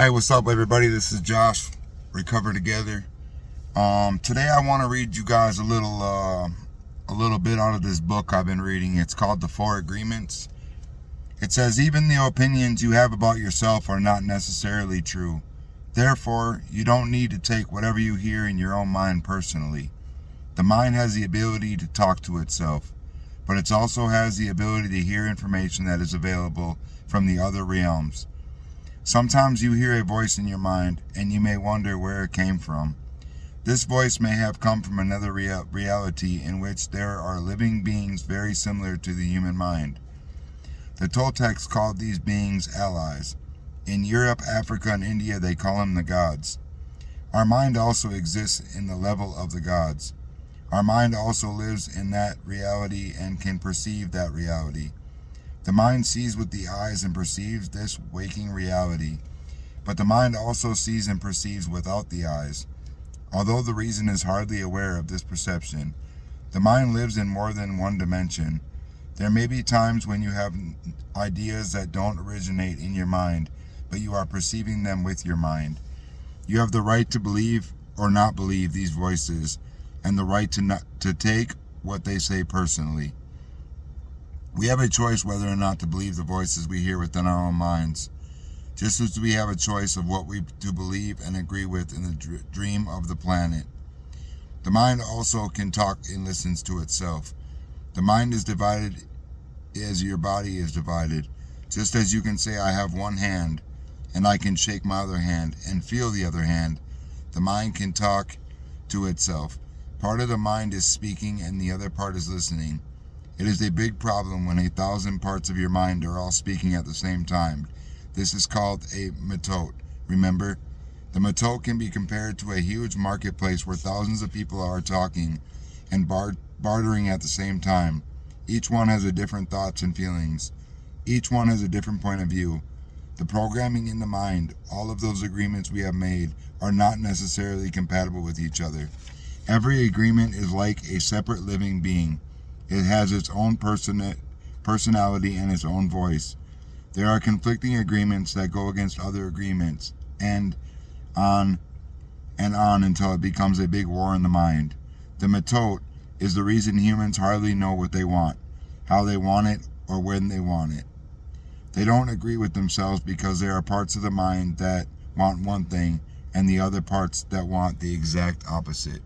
Hey, what's up, everybody? This is Josh. Recover Together. Today I want to read you guys a little bit out of this book I've been reading. It's called The Four Agreements. It says, even the opinions you have about yourself are not necessarily true. Therefore, you don't need to take whatever you hear in your own mind personally. The mind has the ability to talk to itself, but it also has the ability to hear information that is available from the other realms. Sometimes you hear a voice in your mind, and you may wonder where it came from. This voice may have come from another reality in which there are living beings very similar to the human mind. The Toltecs called these beings allies. In Europe, Africa, and India, they call them the gods. Our mind also exists in the level of the gods. Our mind also lives in that reality and can perceive that reality. The mind sees with the eyes and perceives this waking reality, but the mind also sees and perceives without the eyes. Although the reason is hardly aware of this perception, the mind lives in more than one dimension. There may be times when you have ideas that don't originate in your mind, but you are perceiving them with your mind. You have the right to believe or not believe these voices, and the right to take what they say personally. We have a choice whether or not to believe the voices we hear within our own minds, just as we have a choice of what we to believe and agree with in the dream of the planet. The mind also can talk and listens to itself. The mind is divided as your body is divided. Just as you can say, I have one hand, and I can shake my other hand and feel the other hand, the mind can talk to itself. Part of the mind is speaking and the other part is listening. It is a big problem when 1,000 parts of your mind are all speaking at the same time. This is called a metote. Remember, the metote can be compared to a huge marketplace where thousands of people are talking and bartering at the same time. Each one has a different thoughts and feelings. Each one has a different point of view. The programming in the mind, all of those agreements we have made, are not necessarily compatible with each other. Every agreement is like a separate living being. It has its own personality and its own voice. There are conflicting agreements that go against other agreements, and on until it becomes a big war in the mind. The metote is the reason humans hardly know what they want, how they want it, or when they want it. They don't agree with themselves because there are parts of the mind that want one thing and the other parts that want the exact opposite.